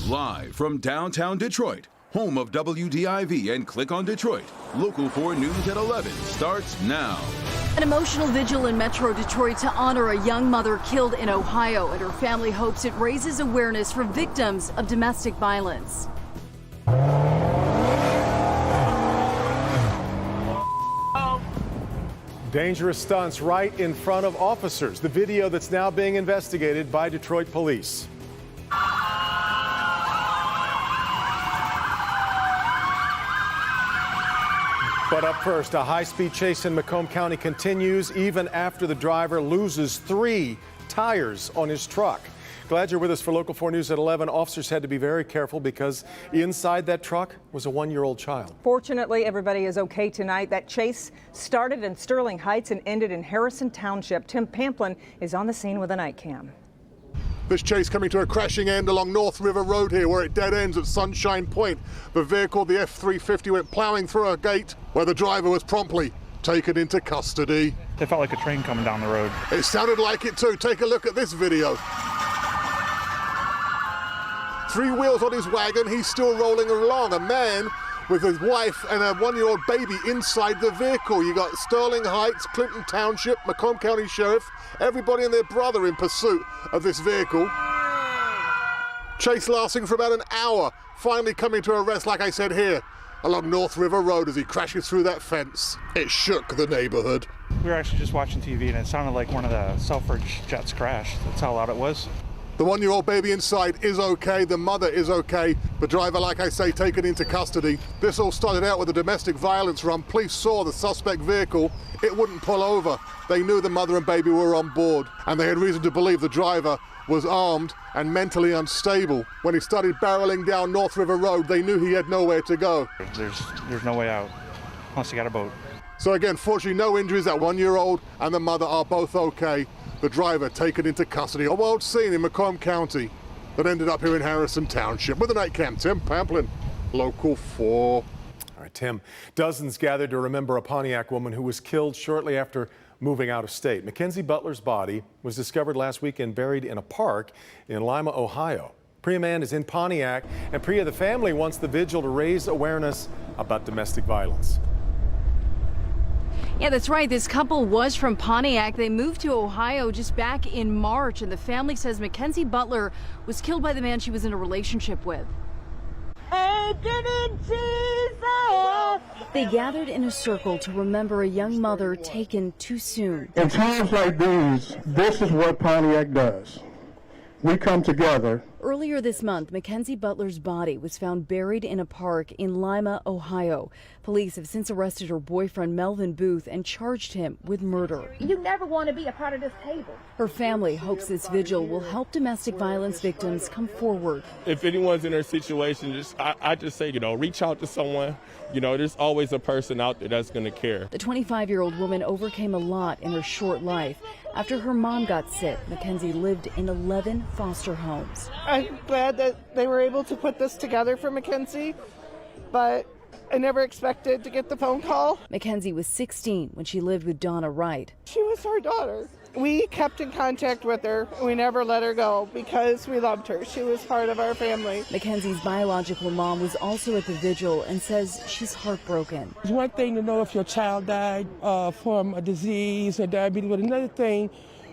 Live from downtown Detroit, home of WDIV and Click on Detroit, Local 4 News at 11 starts now. An emotional vigil in Metro Detroit to honor a young mother killed in Ohio, and her family hopes it raises awareness for victims of domestic violence. Dangerous stunts right in front of officers. The video that's now being investigated by Detroit police. But up first, a high-speed chase in Macomb County continues even after the driver loses 3 tires on his truck. Glad you're with us for Local 4 News at 11. Officers had to be very careful because inside that truck was a 1-year-old child. Fortunately, everybody is okay tonight. That chase started in Sterling Heights and ended in Harrison Township. Tim Pamplin is on the scene with a night cam. This chase coming to a crashing end along North River Road here, where it dead ends at Sunshine Point. The vehicle, the F-350, went plowing through a gate where the driver was promptly taken into custody. It felt like a train coming down the road. It sounded like it too. Take a look at this video. 3 wheels on his wagon, he's still rolling along. A man with his wife and a 1-year-old baby inside the vehicle. You got Sterling Heights, Clinton Township, Macomb County Sheriff, everybody and their brother in pursuit of this vehicle. Chase lasting for about an hour, finally coming to a rest, like I said, here along North River Road as he crashes through that fence. It shook the neighborhood. We were actually just watching TV and it sounded like one of the Selfridge jets crashed. That's how loud it was. The 1-year-old baby inside is okay, the mother is okay. The driver, like I say, taken into custody. This all started out with a domestic violence run. Police saw the suspect vehicle. It wouldn't pull over. They knew the mother and baby were on board, and they had reason to believe the driver was armed and mentally unstable. When he started barreling down North River Road, they knew he had nowhere to go. There's no way out unless he got a boat. So again, fortunately, no injuries. That 1-year-old and the mother are both okay. The driver taken into custody. A wild scene in Macomb County that ended up here in Harrison Township. With the night cam, Tim Pamplin, Local 4. All right, Tim. Dozens gathered to remember a Pontiac woman who was killed shortly after moving out of state. Mackenzie Butler's body was discovered last weekend buried in a park in Lima, Ohio. Priya Mann is in Pontiac, and Priya, the family wants the vigil to raise awareness about domestic violence. Yeah, that's right. This couple was from Pontiac. They moved to Ohio just back in March, and the family says Mackenzie Butler was killed by the man she was in a relationship with. They gathered in a circle to remember a young mother taken too soon. In times like these, this is what Pontiac does. We come together. Earlier this month, Mackenzie Butler's body was found buried in a park in Lima, Ohio. Police have since arrested her boyfriend, Melvin Booth, and charged him with murder. You never want to be a part of this table. Her family hopes this vigil will help domestic violence victims come forward. If anyone's in her situation, I just say, reach out to someone. There's always a person out there that's going to care. The 25-year-old woman overcame a lot in her short life. After her mom got sick, Mackenzie lived in 11 foster homes. I'm glad that they were able to put this together for Mackenzie, but I never expected to get the phone call. Mackenzie was 16 when she lived with Donna Wright. She was our daughter. We kept in contact with her. We never let her go because we loved her. She was part of our family. Mackenzie's biological mom was also at the vigil and says she's heartbroken. It's one thing to know if your child died from a disease or diabetes, but another thing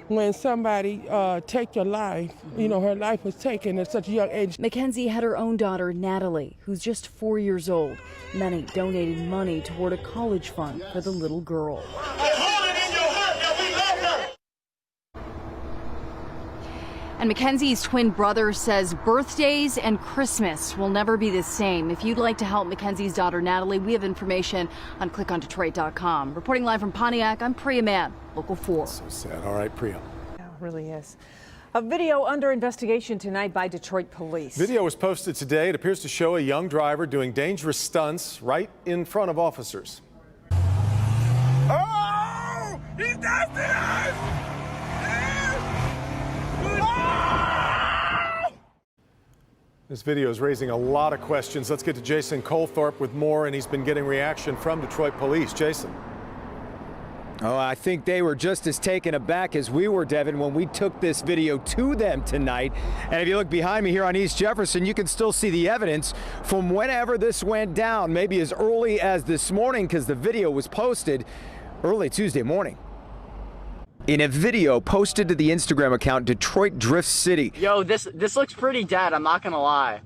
when somebody take your life. Her life was taken at such a young age. Mackenzie had her own daughter, Natalie, who's just 4 years old. Many donated money toward a college fund for the little girl. And Mackenzie's twin brother says birthdays and Christmas will never be the same. If you'd like to help Mackenzie's daughter, Natalie, we have information on clickondetroit.com. Reporting live from Pontiac, I'm Priya Mann, Local 4. So sad. All right, Priya. Yeah, it really is. A video under investigation tonight by Detroit police. Video was posted today. It appears to show a young driver doing dangerous stunts right in front of officers. Oh! He's dusting us! This video is raising a lot of questions. Let's get to Jason Colthorpe with more, and he's been getting reaction from Detroit police. Jason. Oh, I think they were just as taken aback as we were, Devin, when we took this video to them tonight. And if you look behind me here on East Jefferson, you can still see the evidence from whenever this went down, maybe as early as this morning, because the video was posted early Tuesday morning. In a video posted to the Instagram account Detroit Drift City. Yo, this looks pretty dead, I'm not gonna lie.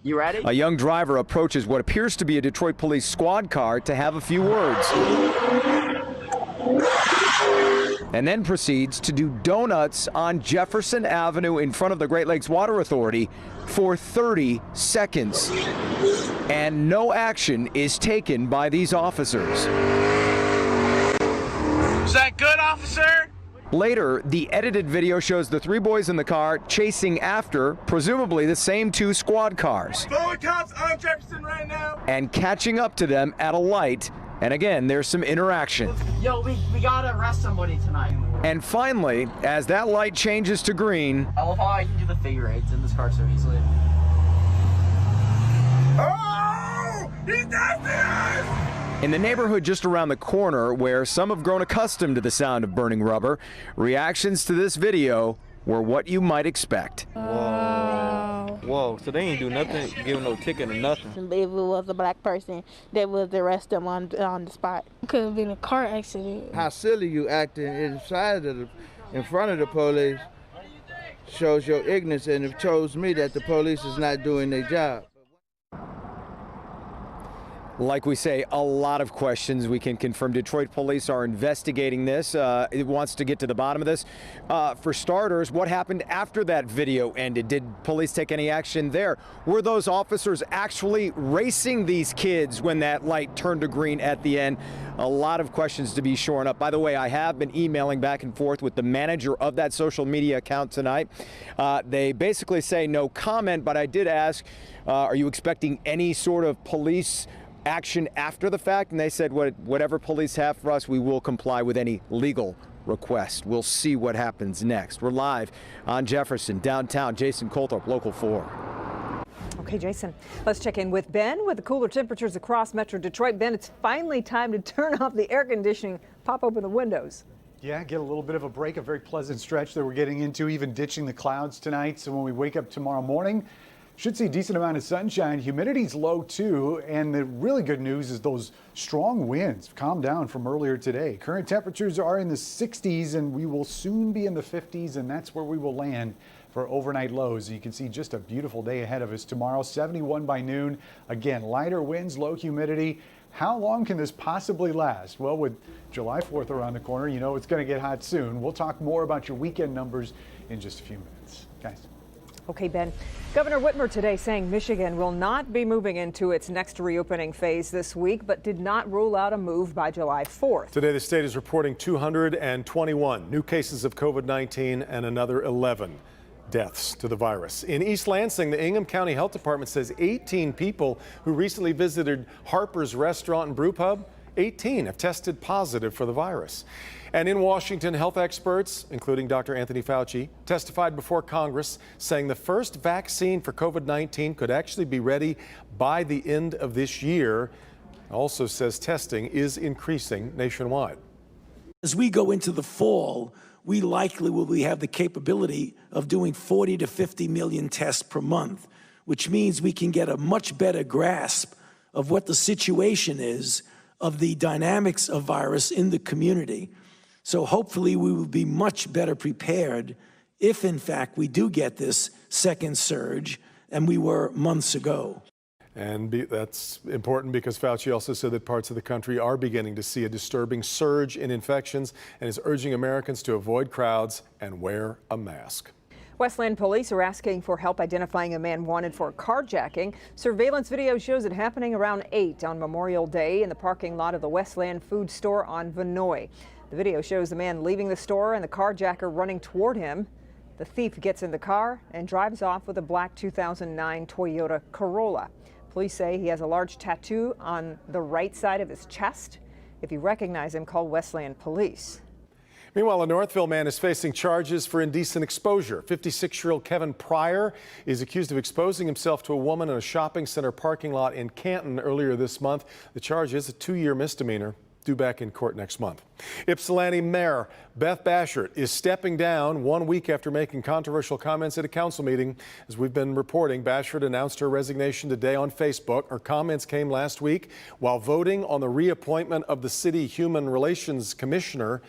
You ready? A young driver approaches what appears to be a Detroit police squad car to have a few words. And then proceeds to do donuts on Jefferson Avenue in front of the Great Lakes Water Authority for 30 seconds. And no action is taken by these officers. Is that good, officer? Later, the edited video shows the three boys in the car chasing after, presumably, the same two squad cars. Forward cops on Jefferson right now. And catching up to them at a light. And again, there's some interaction. Yo, we gotta arrest somebody tonight. And finally, as that light changes to green. I love how I can do the figure eights in this car so easily. Oh! He's nasty! In the neighborhood just around the corner, where some have grown accustomed to the sound of burning rubber, reactions to this video were what you might expect. Whoa. Whoa, so they ain't do nothing, give no ticket or nothing. If it was a black person, they would arrest them on the spot. Could have been a car accident. How silly you acting in front of the police shows your ignorance, and it shows me that the police is not doing their job. Like we say, a lot of questions. We can confirm Detroit police are investigating this. It wants to get to the bottom of this. For starters, what happened after that video ended? Did police take any action there? Were those officers actually racing these kids when that light turned to green at the end? A lot of questions to be shorn up. By the way, I have been emailing back and forth with the manager of that social media account tonight. They basically say no comment, but I did ask, are you expecting any sort of police action after the fact? And they said, whatever police have for us, we will comply with any legal request. We'll see what happens next. We're live on Jefferson, downtown. Jason Colthorpe, Local 4. Okay, Jason, let's check in with Ben with the cooler temperatures across Metro Detroit. Ben, it's finally time to turn off the air conditioning, pop open the windows. Yeah, get a little bit of a break, a very pleasant stretch that we're getting into, even ditching the clouds tonight. So when we wake up tomorrow morning, should see a decent amount of sunshine. Humidity's low too, and the really good news is those strong winds calmed down from earlier today. Current temperatures are in the 60s, and we will soon be in the 50s, and that's where we will land for overnight lows. You can see just a beautiful day ahead of us tomorrow. 71 by noon. Again, lighter winds, low humidity. How long can this possibly last? Well, with July 4th around the corner, you know it's going to get hot soon. We'll talk more about your weekend numbers in just a few minutes. Guys. Okay, Ben. Governor Whitmer today saying Michigan will not be moving into its next reopening phase this week, but did not rule out a move by July 4th. Today, the state is reporting 221 new cases of COVID-19 and another 11 deaths to the virus. In East Lansing, the Ingham County Health Department says 18 people who recently visited Harper's Restaurant and Brew Pub, 18 have tested positive for the virus. And in Washington, health experts, including Dr. Anthony Fauci, testified before Congress saying the first vaccine for COVID-19 could actually be ready by the end of this year. Also says testing is increasing nationwide. As we go into the fall, we likely will have the capability of doing 40 to 50 million tests per month, which means we can get a much better grasp of what the situation is, of the dynamics of virus in the community. So hopefully we will be much better prepared if, in fact, we do get this second surge, and we were months ago. And that's important because Fauci also said that parts of the country are beginning to see a disturbing surge in infections and is urging Americans to avoid crowds and wear a mask. Westland police are asking for help identifying a man wanted for carjacking. Surveillance video shows it happening around 8 on Memorial Day in the parking lot of the Westland food store on Vinoy. The video shows the man leaving the store and the carjacker running toward him. The thief gets in the car and drives off with a black 2009 Toyota Corolla. Police say he has a large tattoo on the right side of his chest. If you recognize him, call Westland Police. Meanwhile, a Northville man is facing charges for indecent exposure. 56-year-old Kevin Pryor is accused of exposing himself to a woman in a shopping center parking lot in Canton earlier this month. The charge is a 2-year misdemeanor. due back in court next month. Ypsilanti Mayor Beth Bashert is stepping down 1 week after making controversial comments at a council meeting. As we've been reporting, Bashert announced her resignation today on Facebook. Her comments came last week while voting on the reappointment of the city Human Relations Commissioner.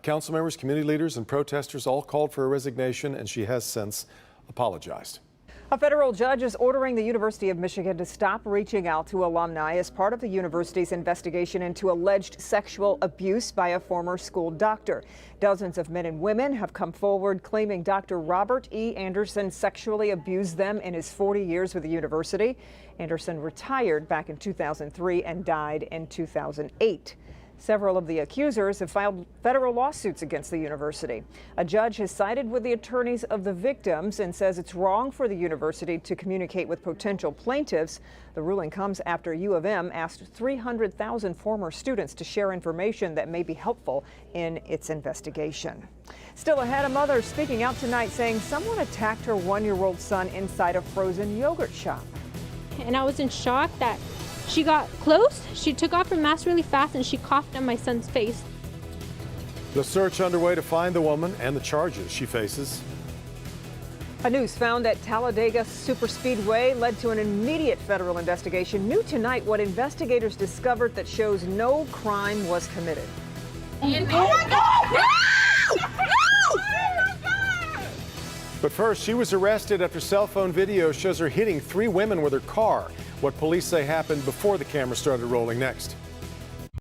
Council members, community leaders, and protesters all called for her resignation, and she has since apologized. A federal judge is ordering the University of Michigan to stop reaching out to alumni as part of the university's investigation into alleged sexual abuse by a former school doctor. Dozens of men and women have come forward claiming Dr. Robert E. Anderson sexually abused them in his 40 years with the university. Anderson retired back in 2003 and died in 2008. Several of the accusers have filed federal lawsuits against the university. A judge has sided with the attorneys of the victims and says it's wrong for the university to communicate with potential plaintiffs. The ruling comes after U of M asked 300,000 former students to share information that may be helpful in its investigation. Still ahead, a mother speaking out tonight saying someone attacked her 1-year-old son inside a frozen yogurt shop. And I was in shock that she got close, she took off her mask really fast, and she coughed on my son's face. The search underway to find the woman and the charges she faces. A noose found at Talladega Superspeedway led to an immediate federal investigation. New tonight, what investigators discovered that shows no crime was committed. Oh my God! But first, she was arrested after cell phone video shows her hitting 3 women with her car. What police say happened before the camera started rolling next.